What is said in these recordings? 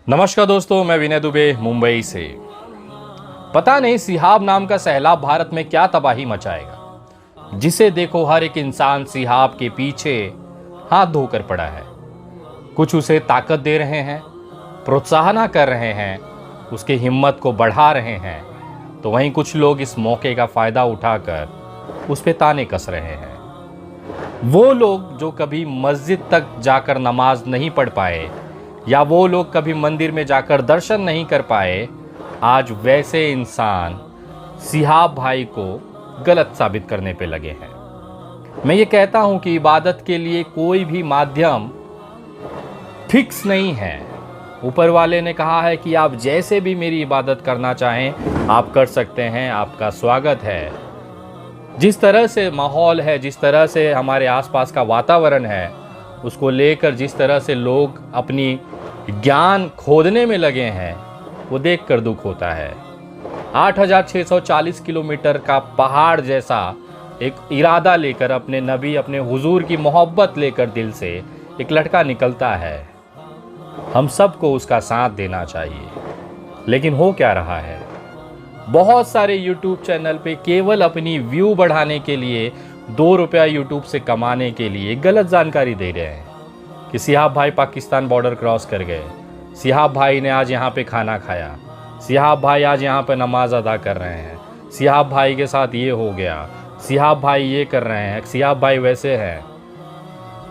नमस्कार दोस्तों, मैं विनय दुबे मुंबई से। पता नहीं सिहाब नाम का सैलाब भारत में क्या तबाही मचाएगा। जिसे देखो हर एक इंसान सिहाब के पीछे हाथ धोकर पड़ा है। कुछ उसे ताकत दे रहे हैं, प्रोत्साहन कर रहे हैं, उसकी हिम्मत को बढ़ा रहे हैं, तो वहीं कुछ लोग इस मौके का फायदा उठाकर उस पे ताने कस रहे हैं। वो लोग जो कभी मस्जिद तक जाकर नमाज नहीं पढ़ पाए या वो लोग कभी मंदिर में जाकर दर्शन नहीं कर पाए, आज वैसे इंसान सिहाब भाई को गलत साबित करने पे लगे हैं। मैं ये कहता हूं कि इबादत के लिए कोई भी माध्यम फिक्स नहीं है। ऊपर वाले ने कहा है कि आप जैसे भी मेरी इबादत करना चाहें आप कर सकते हैं, आपका स्वागत है। जिस तरह से माहौल है, जिस तरह से हमारे आसपास का वातावरण है, उसको लेकर जिस तरह से लोग अपनी ज्ञान खोदने में लगे हैं, वो देखकर दुख होता है। 8640 किलोमीटर का पहाड़ जैसा एक इरादा लेकर, अपने नबी, अपने हुजूर की मोहब्बत लेकर दिल से एक लड़का निकलता है। हम सबको उसका साथ देना चाहिए। लेकिन हो क्या रहा है, बहुत सारे यूट्यूब चैनल पे केवल अपनी व्यू बढ़ाने के लिए, 2 रुपया यूट्यूब से कमाने के लिए गलत जानकारी दे रहे हैं कि सिहाब भाई पाकिस्तान बॉर्डर क्रॉस कर गए, सिहाब भाई ने आज यहाँ पे खाना खाया, सिहाब भाई आज यहाँ पे नमाज अदा कर रहे हैं, सिहाब भाई के साथ ये हो गया, सिहाब भाई ये कर रहे हैं, सिहाब भाई वैसे हैं।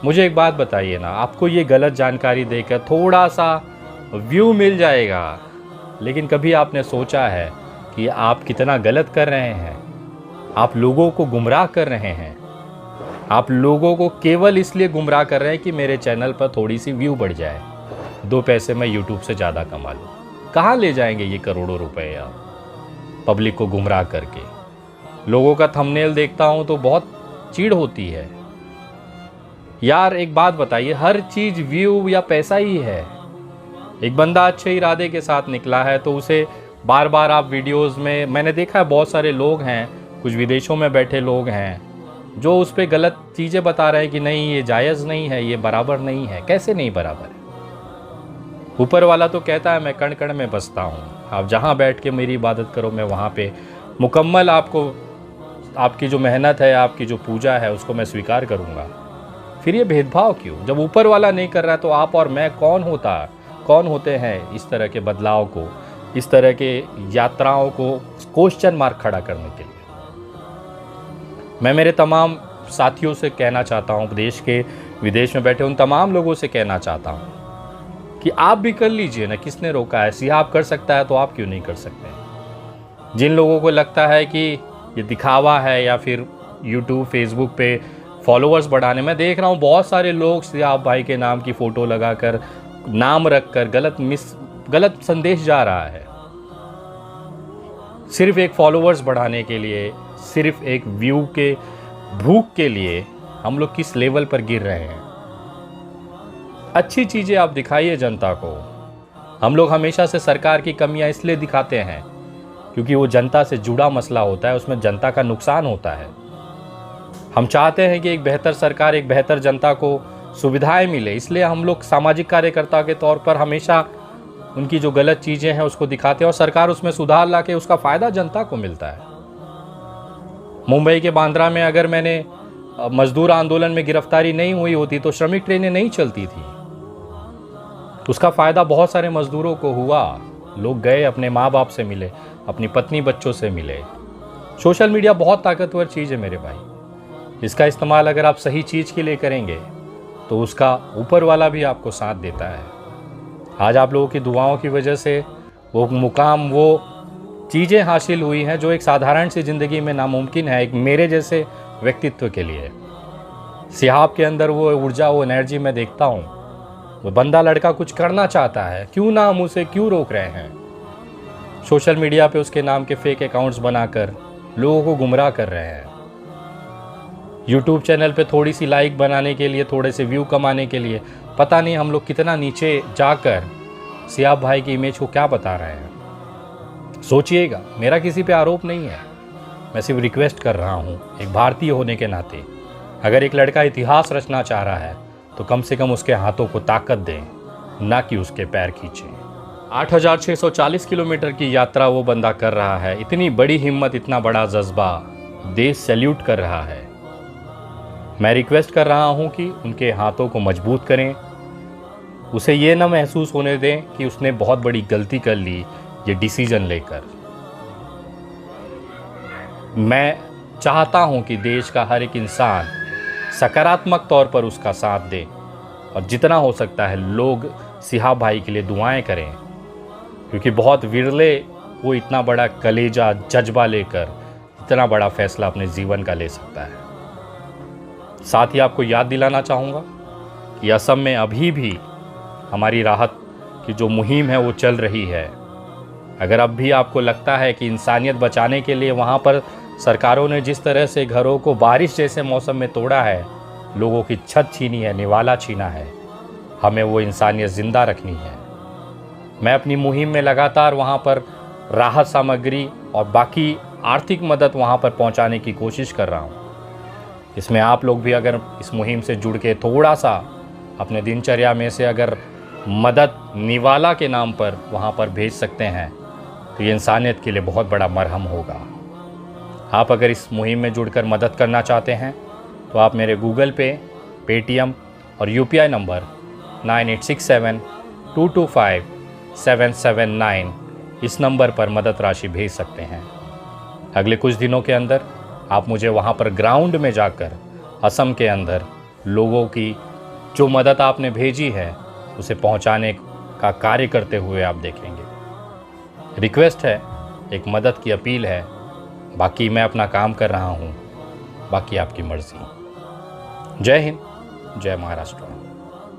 मुझे एक बात बताइए ना, आपको ये गलत जानकारी देकर थोड़ा सा व्यू मिल जाएगा, लेकिन कभी आपने सोचा है कि आप कितना गलत कर रहे हैं? आप लोगों को गुमराह कर रहे हैं। आप लोगों को केवल इसलिए गुमराह कर रहे हैं कि मेरे चैनल पर थोड़ी सी व्यू बढ़ जाए, 2 पैसे मैं यूट्यूब से ज़्यादा कमा लूँ। कहाँ ले जाएंगे ये करोड़ों रुपए आप पब्लिक को गुमराह करके? लोगों का थंबनेल देखता हूँ तो बहुत चिढ़ होती है। यार एक बात बताइए, हर चीज़ व्यू या पैसा ही है। एक बंदा अच्छे इरादे के साथ निकला है तो उसे बार बार आप वीडियोज़ में, मैंने देखा है बहुत सारे लोग हैं, कुछ विदेशों में बैठे लोग हैं जो उस पर गलत चीज़ें बता रहे हैं कि नहीं ये जायज़ नहीं है, ये बराबर नहीं है। कैसे नहीं बराबर है? ऊपर वाला तो कहता है मैं कण कण में बसता हूँ, आप जहाँ बैठ के मेरी इबादत करो मैं वहाँ पे मुकम्मल आपको, आपकी जो मेहनत है, आपकी जो पूजा है उसको मैं स्वीकार करूँगा। फिर ये भेदभाव क्यों? जब ऊपर वाला नहीं कर रहा तो आप और मैं कौन होते हैं इस तरह के बदलाव को, इस तरह के यात्राओं को क्वेश्चन मार्क खड़ा करने के लिए? मैं मेरे तमाम साथियों से कहना चाहता हूँ, देश के विदेश में बैठे उन तमाम लोगों से कहना चाहता हूँ कि आप भी कर लीजिए ना। किसने रोका है? सिहाब कर सकता है तो आप क्यों नहीं कर सकते? जिन लोगों को लगता है कि ये दिखावा है या फिर यूट्यूब फेसबुक पे फॉलोअर्स बढ़ाने, मैं देख रहा हूँ बहुत सारे लोग सिहाब भाई के नाम की फ़ोटो लगाकर, नाम रखकर गलत संदेश जा रहा है। सिर्फ एक फॉलोअर्स बढ़ाने के लिए, सिर्फ एक व्यू के भूख के लिए हम लोग किस लेवल पर गिर रहे हैं। अच्छी चीज़ें आप दिखाइए जनता को। हम लोग हमेशा से सरकार की कमियां इसलिए दिखाते हैं क्योंकि वो जनता से जुड़ा मसला होता है, उसमें जनता का नुकसान होता है। हम चाहते हैं कि एक बेहतर सरकार, एक बेहतर जनता को सुविधाएं मिले, इसलिए हम लोग सामाजिक कार्यकर्ता के तौर पर हमेशा उनकी जो गलत चीज़ें हैं उसको दिखाते हैं और सरकार उसमें सुधार लाके उसका फ़ायदा जनता को मिलता है। मुंबई के बांद्रा में अगर मैंने मजदूर आंदोलन में गिरफ्तारी नहीं हुई होती तो श्रमिक ट्रेनें नहीं चलती थी। उसका फ़ायदा बहुत सारे मजदूरों को हुआ। लोग गए, अपने माँ बाप से मिले, अपनी पत्नी बच्चों से मिले। सोशल मीडिया बहुत ताकतवर चीज़ है मेरे भाई। इसका इस्तेमाल अगर आप सही चीज़ के लिए करेंगे तो उसका ऊपर वाला भी आपको साथ देता है। आज आप लोगों की दुआओं की वजह से वो मुकाम, वो चीज़ें हासिल हुई हैं जो एक साधारण सी ज़िंदगी में नामुमकिन है, एक मेरे जैसे व्यक्तित्व के लिए। सिहाब के अंदर वो ऊर्जा, वो एनर्जी मैं देखता हूँ। वो बंदा लड़का कुछ करना चाहता है, क्यों ना हम उसे क्यों रोक रहे हैं? सोशल मीडिया पे उसके नाम के फेक अकाउंट्स बनाकर लोगों को गुमराह कर रहे हैं। यूट्यूब चैनल पे थोड़ी सी लाइक बनाने के लिए, थोड़े से व्यू कमाने के लिए, पता नहीं हम लोग कितना नीचे जाकर सिहाब भाई की इमेज को क्या बता रहे हैं। सोचिएगा, मेरा किसी पे आरोप नहीं है, मैं सिर्फ रिक्वेस्ट कर रहा हूँ एक भारतीय होने के नाते। अगर एक लड़का इतिहास रचना चाह रहा है तो कम से कम उसके हाथों को ताकत दें, ना कि उसके पैर खींचें। 8,640 किलोमीटर की यात्रा वो बंदा कर रहा है। इतनी बड़ी हिम्मत, इतना बड़ा जज्बा, देश सैल्यूट कर रहा है। मैं रिक्वेस्ट कर रहा हूं कि उनके हाथों को मजबूत करें, उसे ये ना महसूस होने दें कि उसने बहुत बड़ी गलती कर ली ये डिसीजन लेकर। मैं चाहता हूं कि देश का हर एक इंसान सकारात्मक तौर पर उसका साथ दे और जितना हो सकता है लोग सिहाब भाई के लिए दुआएं करें, क्योंकि बहुत विरले वो इतना बड़ा कलेजा जज्बा लेकर इतना बड़ा फैसला अपने जीवन का ले सकता है। साथ ही आपको याद दिलाना चाहूँगा कि असम में अभी भी हमारी राहत की जो मुहिम है वो चल रही है। अगर अब भी आपको लगता है कि इंसानियत बचाने के लिए वहाँ पर सरकारों ने जिस तरह से घरों को बारिश जैसे मौसम में तोड़ा है, लोगों की छत छीनी है, निवाला छीना है, हमें वो इंसानियत ज़िंदा रखनी है। मैं अपनी मुहिम में लगातार वहाँ पर राहत सामग्री और बाकी आर्थिक मदद वहाँ पर पहुँचाने की कोशिश कर रहा हूँ। इसमें आप लोग भी अगर इस मुहिम से जुड़ के थोड़ा सा अपने दिनचर्या में से अगर मदद निवाला के नाम पर वहाँ पर भेज सकते हैं तो ये इंसानियत के लिए बहुत बड़ा मरहम होगा। आप अगर इस मुहिम में जुड़कर मदद करना चाहते हैं तो आप मेरे गूगल पे, पेटीएम और यूपीआई नंबर 9867225779 इस नंबर पर मदद राशि भेज सकते हैं। अगले कुछ दिनों के अंदर आप मुझे वहाँ पर ग्राउंड में जाकर असम के अंदर लोगों की जो मदद आपने भेजी है उसे पहुँचाने का कार्य करते हुए आप देखेंगे। रिक्वेस्ट है, एक मदद की अपील है, बाकी मैं अपना काम कर रहा हूँ, बाकी आपकी मर्ज़ी। जय हिंद, जय महाराष्ट्र।